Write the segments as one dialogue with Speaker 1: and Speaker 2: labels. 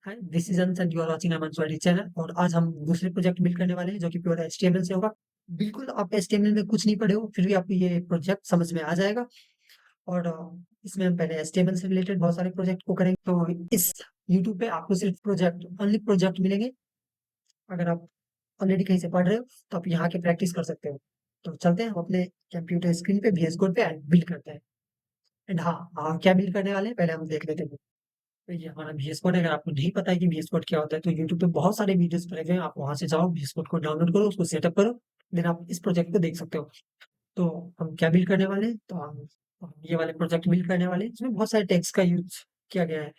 Speaker 1: Hi, this is Ansh and you are watching Aman channel. और आज हम दूसरे प्रोजेक्ट बिल्ड करने वाले हैं जो कि प्योर एचटीएमएल से होगा। बिल्कुल आप एचटीएमएल में कुछ नहीं पढ़े हो, फिर भी आपको ये प्रोजेक्ट समझ में आ जाएगा। और इसमें हम पहले एचटीएमएल से रिलेटेड बहुत सारे प्रोजेक्ट को करेंगे। तो इस यूट्यूब पे आपको सिर्फ प्रोजेक्ट, ओनली प्रोजेक्ट मिलेंगे। अगर आप ऑलरेडी कहीं से पढ़ रहे हो तो आप यहाँ के प्रैक्टिस कर सकते हो। तो चलते हैं हम अपने कंप्यूटर स्क्रीन पे VS कोड पे बिल्ड करते हैं। एंड हाँ, क्या बिल्ड करने वाले हैं पहले हम देख लेते हैं। तो ये हमारा VS कोड है। अगर आपको नहीं पता है कि VS कोड क्या होता है तो यूट्यूब पे बहुत सारे वीडियोस पड़े हुए हैं। आप वहां से जाओ, VS कोड को डाउनलोड करो, उसको सेटअप करो, देन आप इस प्रोजेक्ट को देख सकते हो। तो हम क्या बिल्ड करने वाले हैं, तो हम ये वाले प्रोजेक्ट बिल्ड करने वाले हैं। इसमें बहुत सारे टैग्स का यूज किया गया है,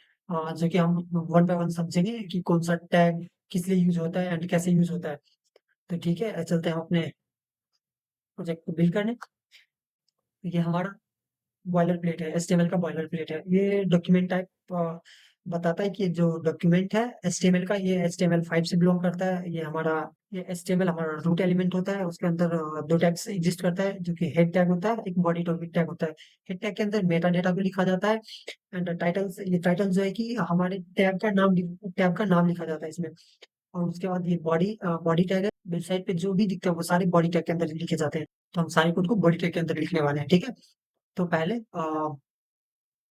Speaker 1: जो कि हम वन बाय वन समझेंगे कि कौन सा टैग किस लिए यूज होता है एंड कैसे यूज होता है। तो ठीक है, चलते हैं हम अपने प्रोजेक्ट को बिल्ड करने। ये हमारा बॉयलर प्लेट है, HTML का बॉयलर प्लेट है। ये डॉक्यूमेंट टाइप बताता है कि जो डॉक्यूमेंट है HTML का, ये HTML5 से बिलोंग करता है। ये HTML हमारा रूट एलिमेंट होता है। उसके अंदर दो टैग्स एग्जिस्ट करता है, जो कि हेड टैग होता है, एक बॉडी टॉपिक टैग होता है। हेड टैग के अंदर मेटा डेटा को लिखा जाता है। एंड टाइटल्स, ये टाइटल जो है कि हमारे टैग का नाम लिखा जाता है इसमें। और उसके बाद ये बॉडी टैग है। वेबसाइट पे जो भी दिखता है वो सारे बॉडी टैग के अंदर लिखे जाते हैं। तो हम सारे कोड को बॉडी टैग के अंदर लिखने वाले हैं, ठीक है। तो पहले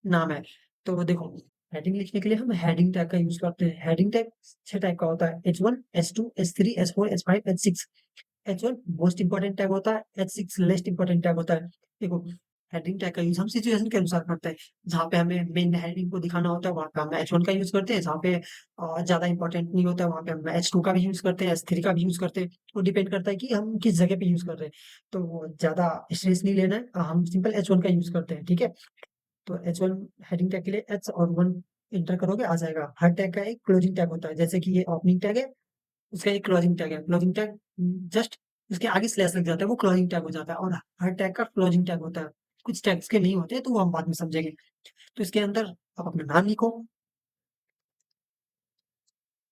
Speaker 1: नाम है। तो देखो, हेडिंग लिखने के लिए हम हेडिंग टैग का यूज करते हैं। हेडिंग टैग 6 टाइप का होता है: H1, H2, H3, H4, H5, H6। H1 most important tag होता है, H6 लेस्ट इंपॉर्टेंट टैग होता है। देखो, हेडिंग टैग का यूज हम सिचुएशन के अनुसार करते हैं। जहाँ पे हमें मेन हेडिंग को दिखाना होता है वहाँ पे हम H1 का यूज करते हैं। जहाँ पे ज्यादा इंपॉर्टेंट नहीं होता है वहाँ पे हम H2 का भी यूज करते हैं, H3 का भी यूज करते हैं। वो डिपेंड करता है कि हम किस जगह पे यूज कर रहे हैं। तो वो ज्यादा स्ट्रेस नहीं लेना है, हम सिंपल H1 का यूज करते हैं, ठीक है। तो H1 हेडिंग टैग के लिए H और 1 एंटर करोगे, आ जाएगा। हर टैग का एक क्लोजिंग टैग होता है, जैसे कि ये ओपनिंग टैग है, उसका एक क्लोजिंग टैग है। क्लोजिंग टैग जस्ट उसके आगे स्लैश लग जाता है, वो क्लोजिंग टैग हो जाता है। और हर टैग का क्लोजिंग टैग होता है। कुछ टैग्स के नहीं होते, तो वो हम बाद में समझेंगे। तो इसके अंदर आप अपना नाम लिखो।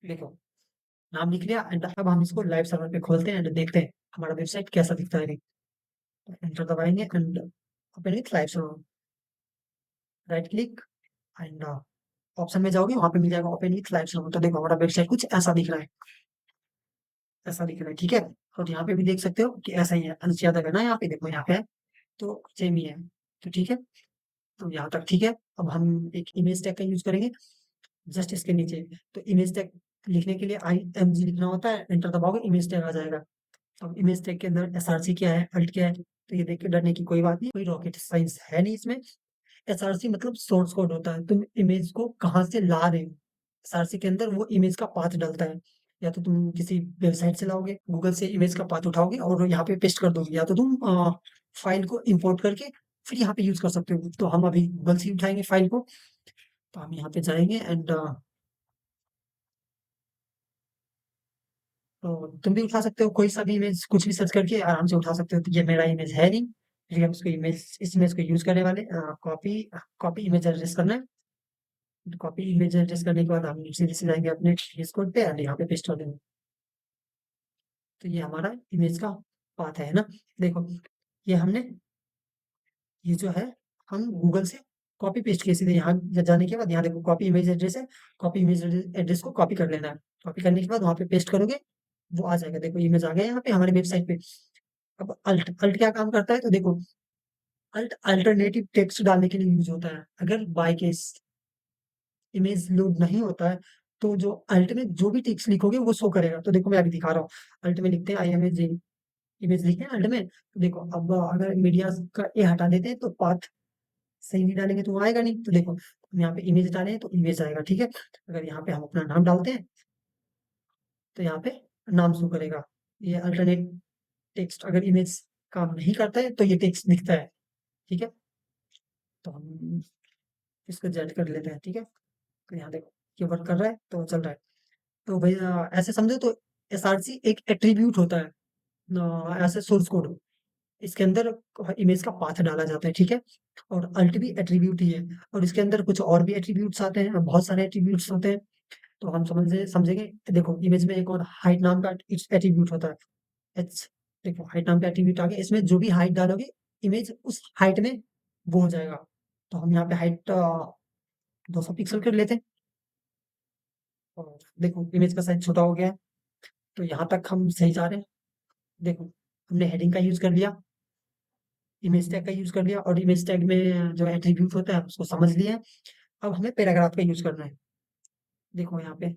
Speaker 1: देखो, नाम लिख लिया एंड अब हम इसको लाइव सर्वर पे खोलते हैं एंड देखते हैं हमारा वेबसाइट कैसा दिखता है। एंटर दबाएंगे and open with live server, right click and option में जाओगे, वहां पे मिल जाएगा ओपन विथ लाइव सर्वर। तो देखो हमारा वेबसाइट कुछ ऐसा दिख रहा है, ऐसा दिख रहा है, ठीक है। और यहाँ पे भी देख सकते हो कि ऐसा ही है। अनुचित यादव है ना, यहाँ पे देखो, यहाँ पे है, तो सेम ही है। तो ठीक है, तो यहाँ तक ठीक है। अब हम एक इमेज टैग का यूज करेंगे जस्ट इसके नीचे। तो इमेज टैग लिखने के लिए IMG लिखना होता है, एंटर दबाओगे इमेज टैग आ जाएगा। अब इमेज टैग के अंदर SRC क्या है, अल्ट क्या है, तो ये देख के डरने की कोई बात नहीं, कोई रॉकेट साइंस है नहीं इसमें। SRC मतलब सोर्स कोड होता है, तुम इमेज को कहाँ से ला रहे हो। SRC के अंदर वो इमेज का पाथ डलता है। या तो तुम किसी वेबसाइट से लाओगे, गूगल से इमेज का पाथ उठाओगे और यहाँ पे पेस्ट कर दोगे, या तो तुम फाइल को इंपोर्ट करके फिर यहाँ पे यूज कर सकते हो। तो हम अभी गूगल से उठाएंगे फाइल को। तो हम यहाँ पे जाएंगे एंड तो तुम भी उठा सकते हो कोई सा भी इमेज, कुछ भी सर्च करके आराम से उठा सकते हो। तो ये मेरा इमेज है नहीं, फिर हम इसको इस इमेज को यूज करने वाले। कॉपी कॉपी इमेज एड्रेस करना है। कॉपी इमेज एड्रेस करने के बाद हम सीधे से जाएंगे अपने VS कोड पे एंड यहाँ पे पेस्ट कर देंगे। तो ये हमारा इमेज का पाथ है ना। देखो, ये हमने, ये जो है, हम गूगल से कॉपी पेस्ट किए सीधे। यहाँ जाने के बाद यहाँ देखो कॉपी इमेज एड्रेस है। कॉपी इमेज एड्रेस को कॉपी कर लेना है। कॉपी करने के बाद वहाँ पे पेस्ट करोगे, वो आ जाएगा। देखो इमेज आ गया यहाँ पे हमारे वेबसाइट पे। अब अल्ट अल्ट क्या काम करता है, तो देखो, अल्ट अल्टरनेटिव टेक्स्ट डालने के लिए यूज होता है। अगर बाय केस इमेज लोड नहीं होता है तो जो अल्ट में जो भी टेक्स्ट लिखोगे वो शो करेगा। तो देखो मैं अभी दिखा रहा हूँ, अल्ट में लिखते हैं IMAG, इमेज लिखते हैं अल्ट में। तो देखो, अब अगर मीडिया का ए हटा देते हैं तो पाथ सही नहीं डालेंगे तो वो आएगा नहीं। तो देखो, हम यहाँ पे इमेज डालें तो इमेज आएगा, ठीक है। अगर यहाँ पे हम अपना नाम डालते हैं तो यहाँ पे नाम शो करेगा। ये अल्टरनेट टेक्स्ट, अगर इमेज काम नहीं करता है तो ये टेक्स्ट दिखता है, ठीक है। तो हम इसको जेड कर लेते हैं, ठीक है। तो यहाँ देखो ये वर्क कर रहा है, तो चल रहा है। तो भैया ऐसे समझो तो SRC एक एट्रीब्यूट होता है, ऐसे सोर्स कोड। इसके अंदर इमेज का पाथ डाला जाता है, ठीक है। और अल्ट भी एट्रीब्यूट ही है। और इसके अंदर कुछ और भी एट्रीब्यूट्स आते हैं, बहुत सारे एट्रीब्यूट्स होते हैं। तो हम समझेंगे। देखो इमेज में एक और हाइट नाम का एट्रीब्यूट होता है, एच। देखो हाइट नाम का एट्रीब्यूट आ गया, इसमें जो भी हाइट डालोगे इमेज उस हाइट में वो हो जाएगा। तो हम यहाँ पे हाइट 200 पिक्सल कर लेते हैं। और देखो इमेज का साइज़ छोटा हो गया है, तो यहाँ तक हम सही जा रहे हैं। देखो, हमने हेडिंग का यूज़ कर लिया, इमेज टैग का यूज़ कर लिया और इमेज टैग में जो एट्रीब्यूट होता है उसको समझ लिया है। अब हमें पैराग्राफ का यूज़ करना है। देखो यहाँ पे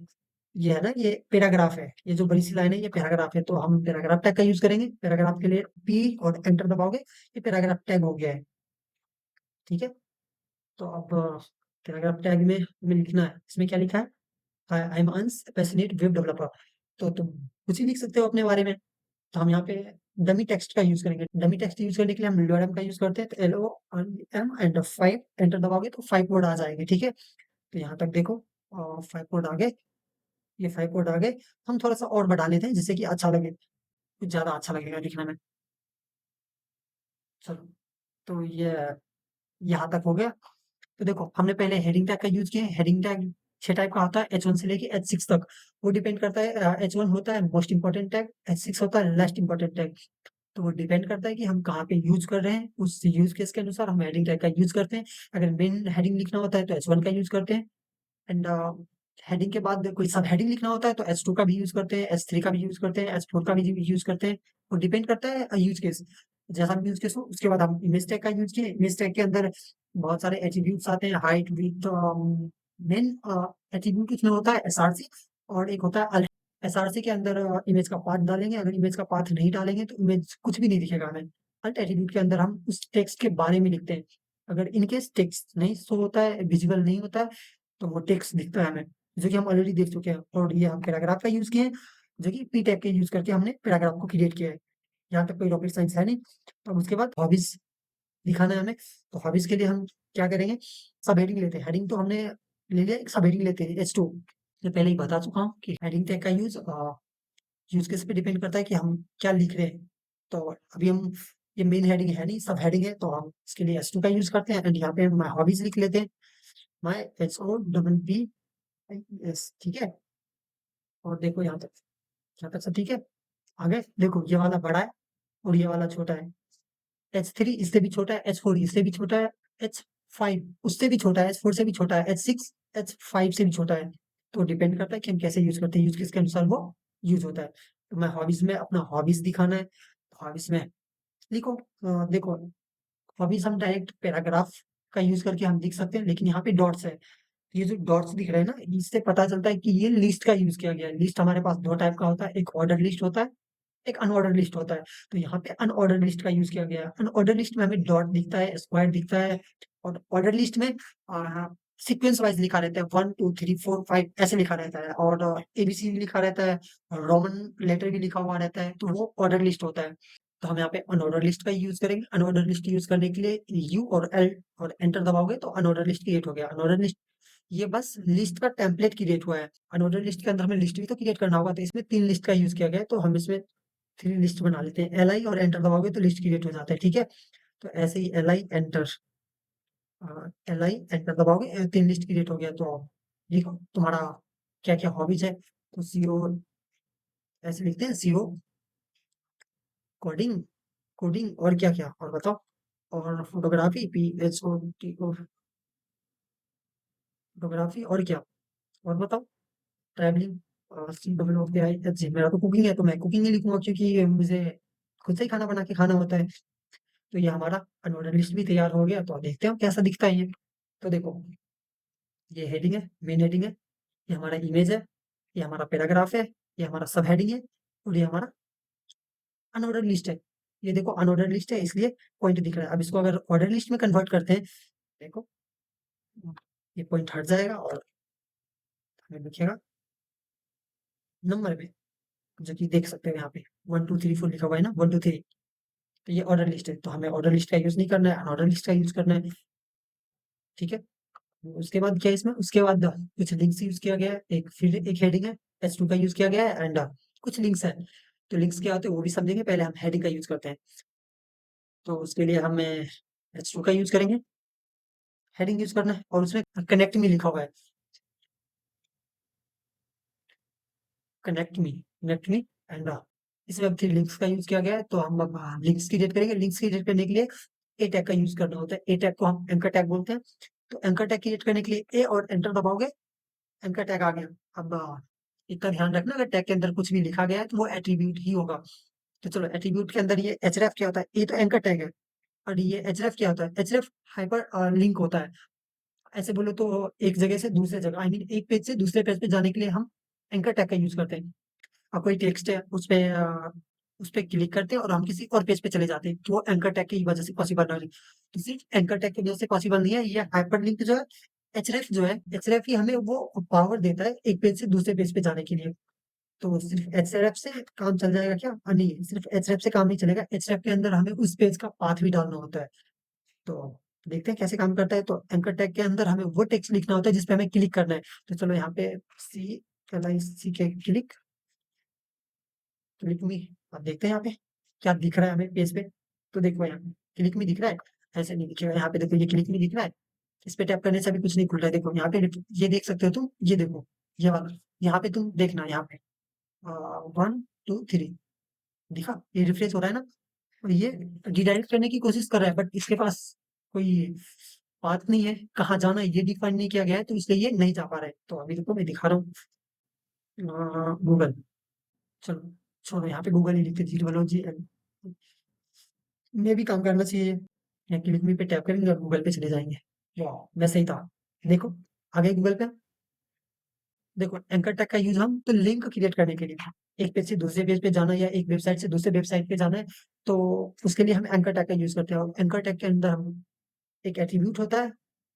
Speaker 1: ये है ना, ये पैराग्राफ है, ये जो बड़ी सी लाइन है ये पैराग्राफ है, तो हम पैराग्राफ टैग का यूज़ करेंगे। पैराग्राफ के लिए पी और एंटर दबाओगे, ये पैराग्राफ टैग हो गया है, ठीक है? तो अब पैराग्राफ टैग में हमें लिखना है, इसमें क्या लिखा है? आई एम अंस पैशनेट वेब डेवलपर। तो तुम कुछ ही लिख सकते हो अपने बारे में। तो हम यहाँ पे डमी टेक्स्ट का यूज़ करेंगे। डमी टेक्स्ट यूज़ करने के लिए हम LORM का यूज़ करते हैं, तो LORM एंड 5 एंटर दबाओगे तो 5 वर्ड आ जाएंगे, ठीक है? तो यहाँ तक देखो 5 वर्ड आ गए, ये 5 वर्ड आ गए। हम थोड़ा-सा और बढ़ा लेते हैं जिससे कि अच्छा लगे, कुछ ज़्यादा अच्छा लगेगा दिखने में। चलो, तो ये यहाँ तक हो गया। तो देखो हमने पहले हेडिंग टैग का यूज़ किया है। हेडिंग टैग 6 टाइप का आता है, H1 से लेके H6 तक। वो डिपेंड करता है, H1 होता है मोस्ट इम्पोर्टेंट टैग, H6 होता है लेस्ट इम्पोर्टेंट टैग। तो वो डिपेंड करता है कि हम कहाँ पे यूज़ कर रहे हैं, उस यूज़ केस के अनुसार हम हेडिंग टैग का यूज़ करते हैं। अगर मेन हेडिंग लिखना होता है तो H1 का यूज़ करते हैं, एंड हेडिंग के बाद कोई सब हेडिंग लिखना होता है तो H2 का भी यूज़ करते हैं, H3 का भी यूज़ करते हैं, H4 का भी यूज़ करते हैं। वो डिपेंड करता है यूज़ केस, जैसा भी यूज़ केस हो। उसके बाद हम इमेज टैग का यूज़ किए। इमेज टैग के अंदर बहुत सारे एट्रीब्यूट्स आते हैं, हाइट, विड्थ, मेन एट्रीब्यूट उसमें होता है एसआरसी, और एक होता है अल्ट। एसआरसी के अंदर इमेज का पाथ डालेंगे, अगर इमेज का पाथ नहीं डालेंगे तो इमेज कुछ भी नहीं दिखेगा हमें। अल्ट एट्रीब्यूट के अंदर हम उस टेक्स्ट के बारे में लिखते हैं। अगर इन केस टेक्स्ट नहीं शो होता है, विजिबल नहीं होता है, तो वो टेक्स्ट दिखता है हमें, जो कि हम ऑलरेडी देख चुके हैं। और ये हम पैराग्राफ का यूज़ किए हैं, जो कि पी टैग के यूज़ करके हमने पैराग्राफ को क्रिएट किया है। यहाँ तक कोई रॉकेट साइंस है नहीं। तो अब उसके बाद हॉबीज़ दिखाना है हमें। तो हॉबीज़ के लिए हम क्या करेंगे, सब हेडिंग लेते हैं। हेडिंग तो हमने ले लिया, एक सब हेडिंग लेते हैं H2। मैं पहले ही बता चुका हूँ कि हेडिंग टैग का यूज़ केस पे डिपेंड करता है कि हम क्या लिख रहे हैं। तो अभी हम, ये मेन हेडिंग है नहीं, सब हेडिंग है, तो हम इसके लिए H2 का यूज़ करते हैं, एंड यहाँ पे माय हॉबीज़ लिख लेते हैं। माय HOBBIES, ठीक है? और देखो यहाँ तक सब ठीक है? आगे देखो, ये वाला बड़ा है और ये वाला छोटा है। H3 इससे भी छोटा है, H4 इससे भी छोटा है, H5 उससे भी छोटा है, H4 से भी छोटा है, H6 H5 से भी छोटा है। तो डिपेंड करता है कि हम कैसे यूज़ करते हैं, यूज़ केस के अनुसार वो यूज़ होता है। तो मैं हॉबीज़ में अपना हॉबीज़ दिखाना है, तो हॉबीज़ में लिखो, देखो हॉबीज़ हम डायरेक्ट पैराग्राफ का यूज़ करके हम लिख सकते हैं, लेकिन यहाँ पे डॉट्स है। ये जो डॉट्स दिख रहे हैं ना, इससे पता चलता है कि ये लिस्ट का यूज़ किया गया है। लिस्ट हमारे पास 2 टाइप का होता है, एक ऑर्डर लिस्ट होता है, एक अनऑर्डर लिस्ट होता है। तो यहाँ पे अनऑर्डर लिस्ट का यूज़ किया गया है। अनऑर्डर लिस्ट में हमें डॉट दिखता है, स्क्वायर दिखता है, और ऑर्डर लिस्ट में सीक्वेंस वाइज़ लिखा रहता है, 1, 2, 3, 4, 5 ऐसे लिखा रहता है, और एबीसी भी लिखा रहता है, रोमन लेटर भी लिखा हुआ रहता है, तो वो ऑर्डर लिस्ट होता है। तो हम यहाँ पे अनऑर्डर लिस्ट का यूज़ करेंगे। अनऑर्डर लिस्ट यूज़ करने के लिए यू और एल और एंटर दबाओगे तो अनऑर्डर लिस्ट क्रिएट हो गया। अनऑर्डर लिस्ट, ये बस लिस्ट का टेम्पलेट क्रिएट हुआ है। अनऑर्डर लिस्ट के अंदर हमें लिस्ट भी तो क्रिएट करना होगा, तो इसमें 3 लिस्ट का यूज़ किया गया है, तो हम इसमें 3 लिस्ट बना लेते हैं। एल आई और एंटर दबाओगे तो लिस्ट क्रिएट हो जाता है, ठीक है? तो ऐसे ही L I enter, L I enter दबाओगे, 3 लिस्ट क्रिएट हो गया। तो लिखो तुम्हारा क्या क्या हॉबीज है, तो जीरो ऐसे लिखते हैं, जीरो कोडिंग, कोडिंग और क्या क्या और बताओ। और फोटोग्राफी, PHOT फोटोग्राफी, और क्या, और बताओ। Travelling, CWOKING। मेरा तो कुकिंग है, तो मैं कुकिंग ही लिखूंगा, क्योंकि मुझे खुद से ही खाना बना के खाना होता है। तो ये हमारा अनऑर्डर लिस्ट भी तैयार हो गया। तो अब देखते हैं कैसा दिखता है ये। तो देखो, ये हेडिंग है, मेन हेडिंग है, ये हमारा इमेज है, ये हमारा पैराग्राफ है, ये हमारा सब हेडिंग है, और ये हमारा अनऑर्डर लिस्ट है। ये देखो अनऑर्डर लिस्ट है, इसलिए पॉइंट दिख रहा है। अब इसको अगर ऑर्डर लिस्ट में कन्वर्ट करते हैं, देखो ये पॉइंट हट जाएगा और हमें दिखेगा नंबर में, जो कि देख सकते हो यहाँ पे 1 2 3 4 लिखा हुआ है ना, 1 2 3। तो ये ऑर्डर लिस्ट है, तो हमें ऑर्डर लिस्ट का यूज नहीं करना है, अनऑर्डर लिस्ट का यूज करना है, ठीक है? उसके बाद क्या है इसमें, उसके बाद कुछ लिंक्स यूज किया गया है, एक फिर एक हेडिंग है, H2 का यूज किया गया है, एंड कुछ लिंक्स है। तो लिंक्स क्या होते हैं वो भी समझेंगे, पहले हम हेडिंग का यूज करते हैं। तो उसके लिए हमें H2 का यूज करेंगे, हेडिंग यूज करना है, और उसमें कनेक्ट मी लिखा हुआ है, कनेक्ट मी एंड इसमें अब फिर लिंक्स का यूज किया गया है, तो हम अब लिंक्स क्रिएट करेंगे। लिंक्स क्रिएट करने के लिए ए टैग का यूज करना होता है। ए टैग को हम एंकर टैग बोलते हैं। तो एंकर टैग क्रिएट करने के लिए ए और एंटर दबाओगे एंकर टैग आ गया। अब इतना ध्यान रखना, अगर टैग के अंदर कुछ भी लिखा गया है तो वो एट्रीब्यूट ही होगा। तो चलो, एट्रीब्यूट के अंदर ये href क्या होता है? ये तो एंकर टैग है। और ये href क्या होता है? href हाइपर लिंक होता है। ऐसे बोलो तो एक जगह से दूसरे जगह, आई मीन एक पेज से दूसरे पेज पे जाने के लिए हम एंकर टैग का यूज करते हैं। अब कोई टेक्स्ट है, उस पे क्लिक करते हैं और हम किसी और पेज पे चले जाते हैं, तो वो एंकर टैग की वजह से पॉसिबल नहीं। तो सिर्फ एंकर टैग की वजह से पॉसिबल नहीं है, ये हाइपरलिंक जो है, एचरेफ ही हमें वो पावर देता है एक पेज से दूसरे पेज पे जाने के लिए। तो सिर्फ एचरेफ से काम चल जाएगा क्या? नहीं, सिर्फ एचरेफ से काम नहीं चलेगा, एचरेफ के अंदर हमें उस पेज का पाथ भी डालना होता है। तो देखते हैं कैसे काम करता है। तो एंकर टैग के अंदर हमें वो टेक्स्ट लिखना होता है जिसपे हमें क्लिक करना है। तो चलो यहाँ पे सी, सी के क्लिक, क्लिक मी। अब देखते हैं यहाँ पे क्या दिख रहा है हमें पेज पे। तो देखो यहाँ पे क्लिक मी दिख रहा है, ऐसे नहीं दिखेगा। यहाँ पे देखो ये क्लिक मी दिख रहा है, इस पे टैप करने से अभी कुछ नहीं खुल रहा है। देखो यहाँ पे ये देख सकते हो तुम, ये देखो, ये वाला, यहाँ पे तुम देखना, यहाँ पे 1 2 3 दिखा, ये रिफ्रेश हो रहा है ना। और ये रिडायरेक्ट करने की कोशिश कर रहा है, बट इसके पास कोई बात नहीं है, कहाँ जाना है ये डिफाइन नहीं किया गया है, तो इसलिए ये नहीं जा पा रहा है। तो अभी देखो मैं दिखा रहा हूँ, गूगल, चलो छोड़ो, यहाँ पे गूगल ही लिखते, GLOGL में भी काम करना चाहिए। यहाँ क्लिक मी पे टैप करेंगे और गूगल पे चले जाएंगे। वाह, मैं सही था। देखो आ गए गूगल पे। देखो एंकर टैग का यूज हम तो लिंक क्रिएट करने के लिए, एक पेज से दूसरे पेज पे जाना या एक वेबसाइट से दूसरे वेबसाइट पे जाना है, तो उसके लिए हम एंकर टैग का यूज करते हैं। और एंकर टैग के अंदर हम एक एट्रीब्यूट होता है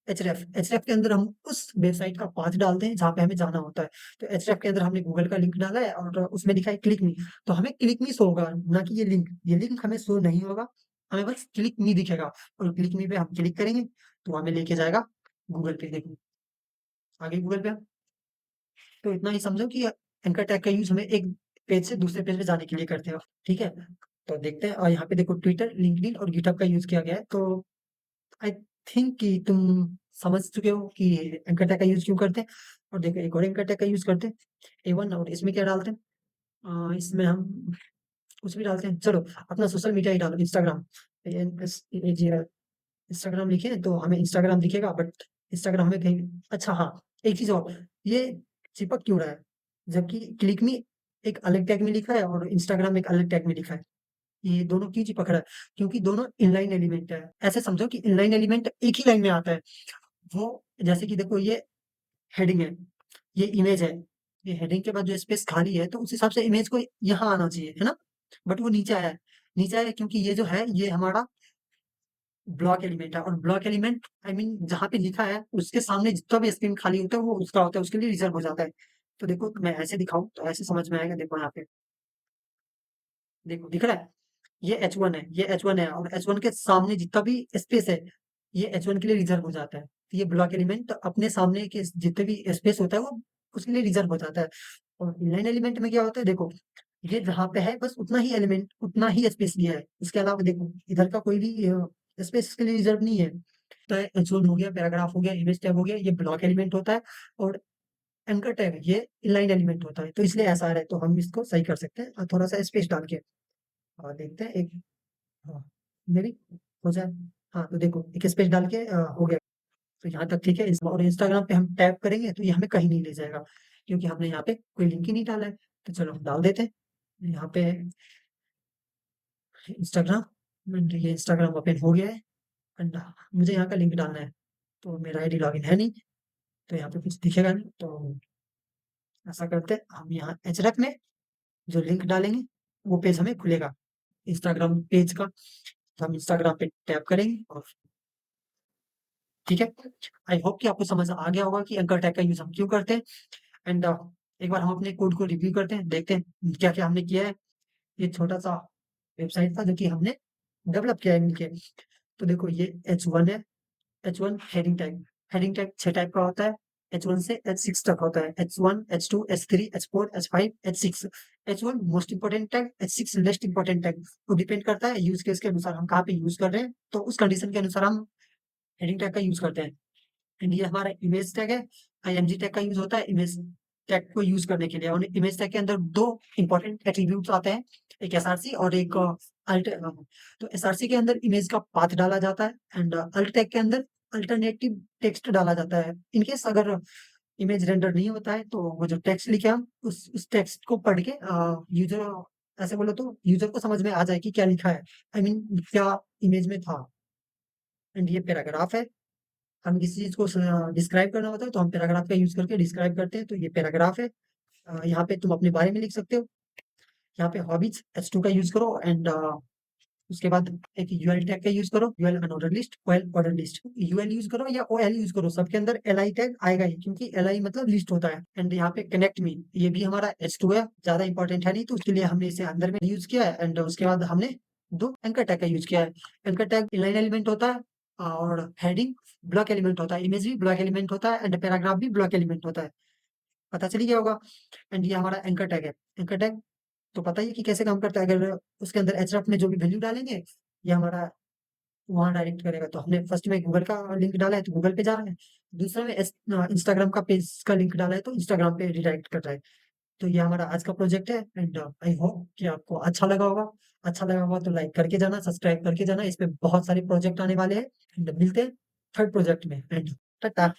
Speaker 1: एचरेफ के अंदर हम उस वेबसाइट का पाथ डालते हैं जहाँ पे हमें जाना होता है। तो एचरेफ के अंदर हमने गूगल का लिंक डाला है और उसमें लिखा है क्लिक मी, तो हमें क्लिक मी शो होगा, ना कि ये लिंक हमें शो नहीं होगा, हमें बस क्लिक मी दिखेगा। और क्लिक मी पे हम क्लिक करेंगे तो हमें लेके जाएगा गूगल पे। देखो आगे गूगल पे। तो इतना ही समझो कि एंकर टैग का यूज हमें एक पेज से दूसरे पेज पे जाने के लिए करते हो। ठीक है, तो देखते हैं। और यहाँ पे देखो ट्विटर, लिंक्डइन और गिटहब का यूज किया गया है। तो आई थिंक कि तुम समझ चुके हो कि एंकर टैग का यूज क्यों करते हैं। और देखो एक और एंकर टैग का यूज करते हैं, A1, और इसमें क्या डालते हैं? इसमें हम कुछ भी डालते हैं। चलो अपना सोशल मीडिया ही डालो, इंस्टाग्राम, इंस्टाग्राम लिखे तो हमें इंस्टाग्राम दिखेगा, बट इंस्टाग्राम हमें कहीं, अच्छा हाँ, एक चीज और, ये चिपक क्यों रहा है जबकि क्लिक मी एक अलग टैग में लिखा है और इंस्टाग्राम एक अलग टैग में लिखा है? ये दोनों क्यों चिपक रहा है? क्योंकि दोनों इनलाइन एलिमेंट है। ऐसे समझो कि इनलाइन एलिमेंट एक ही लाइन में आता है। वो जैसे कि देखो ये हेडिंग है, ये इमेज है, ये हेडिंग के बाद जो स्पेस खाली है तो उस हिसाब से इमेज को यहाँ आना चाहिए, है ना? बट वो नीचे आया है, नीचे आया है क्योंकि ये जो है ये हमारा ब्लॉक एलिमेंट है। और ब्लॉक एलिमेंट आई मीन जहाँ पे लिखा है उसके सामने जितना भी स्क्रीन खाली होता है वो उसका होता है, उसके लिए रिजर्व हो जाता है। तो देखो मैं ऐसे दिखाऊं तो ऐसे समझ में आएगा। देखो यहाँ पे, देखो दिख रहा है, ये H1 है, ये H1 है, और H1 के सामने जितना भी स्पेस है ये H1 के लिए रिजर्व हो जाता है। तो ये ब्लॉक एलिमेंट अपने सामने के जितने भी स्पेस होता है वो उसके लिए रिजर्व हो जाता है। और इनलाइन एलिमेंट में क्या होता है? देखो ये जहाँ पे है बस उतना ही एलिमेंट, उतना ही स्पेस दिया है, उसके अलावा देखो इधर का कोई भी स्पेस इसके लिए रिजर्व नहीं है। तो H1 हो गया, पैराग्राफ हो गया, इमेज टैग हो गया, ये ब्लॉक एलिमेंट होता है। और एंकर टैग ये इनलाइन एलिमेंट होता है, तो इसलिए ऐसा आ रहा है। तो हम इसको सही कर सकते हैं थोड़ा सा स्पेस डाल के। और देखते हैं एक, हाँ, मेरी हो जाए। हाँ तो देखो एक स्पेस डाल के हो गया। तो यहाँ तक ठीक है। और इंस्टाग्राम पे हम टैप करेंगे तो ये हमें कहीं नहीं ले जाएगा, क्योंकि हमने यहाँ पे कोई लिंक ही नहीं डाला है। तो चलो हम डाल देते हैं यहाँ पे इंस्टाग्राम। ये इंस्टाग्राम ओपन हो गया है एंड मुझे यहाँ का लिंक डालना है, तो मेरा आईडी लॉगिन है नहीं, तो यहाँ पे कुछ दिखेगा नहीं। तो ऐसा करते हैं, हम यहाँ एचरेफ में जो लिंक डालेंगे वो पेज हमें खुलेगा इंस्टाग्राम पेज का। तो हम इंस्टाग्राम पे टैप करेंगे और ठीक है। आई होप कि आपको समझ आ गया होगा कि एंकर टैग का यूज हम क्यों करते हैं। एंड एक बार हम अपने कोड को रिव्यू करते हैं, देखते हैं क्या क्या हमने किया है। ये छोटा सा वेबसाइट था जो कि हमने डेवलप किया है मिलके। तो देखो ये H1 है, H1 हेडिंग टैग 6 टाइप का होता है। H1 से H6 तक होता है, H1 H2 H3 H4 H5 H6। H1 most important tag, H6 least important tag. वो डिपेंड करता है यूज केस के अनुसार हम कहाँ पे यूज कर रहे हैं, तो उस कंडीशन के अनुसार हम हेडिंग टैग का यूज करते हैं। एंड ये हमारा इमेज टैग है, IMG टैग का यूज होता है इमेज टैग को यूज करने के लिए। और इमेज टैग के अंदर दो इंपॉर्टेंट एट्रीब्यूट्स आते हैं, एक एसआरसी और एक अल्ट। तो एसआरसी के अंदर इमेज का पाथ डाला जाता है एंड अल्ट टैग के अंदर अल्टरनेटिव टेक्स्ट डाला जाता है। इनकेस अगर इमेज रेंडर नहीं होता है, तो वो जो टेक्स्ट लिखे हम उस टेक्स्ट को पढ़ के यूज़र ऐसे बोलो तो यूज़र को समझ में आ जाए कि क्या लिखा है। आई मीन क्या इमेज में था। एंड ये पैराग्राफ है। हम किसी चीज़ को डिस्क्राइब करना होता है तो हम पैराग्राफ का यूज़ करके डिस्क्राइब करते हैं, तो ये पैराग्राफ है। यहाँ पे तुम अपने बारे में लिख सकते हो। यहाँ पे हॉबीज H2 का यूज़ करो एंड उसके बाद एक यूएल टैग का यूज़ करो, UL unorder list, OL order list. UL use करो या ओएल यूज़ करो, सबके अंदर एलआई टैग आएगा ही, क्योंकि एलआई मतलब लिस्ट होता है। एंड यहाँ पे कनेक्ट मी, ये भी हमारा H2 है, ज़्यादा इंपॉर्टेंट है नहीं, तो उसके लिए हमने इसे अंदर में यूज़ किया है। एंड उसके बाद हमने 2 एंकर टैग का यूज़ किया है। एंकर टैग इनलाइन एलिमेंट होता है और हेडिंग ब्लॉक एलिमेंट होता है, इमेज भी ब्लॉक एलिमेंट होता है एंड पैराग्राफ भी ब्लॉक एलिमेंट होता है। पता चल ही गया होगा। एंड ये हमारा एंकर टैग है। एंकर टैग तो पता ही है कि कैसे काम करता है। अगर उसके अंदर href में जो भी वैल्यू डालेंगे, ये हमारा वहाँ डायरेक्ट करेगा। तो हमने फर्स्ट में गूगल का लिंक डाला है तो गूगल पे जा रहा है। दूसरा में इंस्टाग्राम का पेज का लिंक डाला है तो इंस्टाग्राम पे रिडायरेक्ट कर रहा है। तो ये हमारा आज का प्रोजेक्ट है एंड आई होप कि आपको अच्छा लगा होगा। अच्छा लगा होगा तो लाइक करके जाना, सब्सक्राइब करके जाना। इस पे बहुत सारे प्रोजेक्ट आने वाले हैं एंड मिलते हैं थर्ड प्रोजेक्ट में एंड टाटा।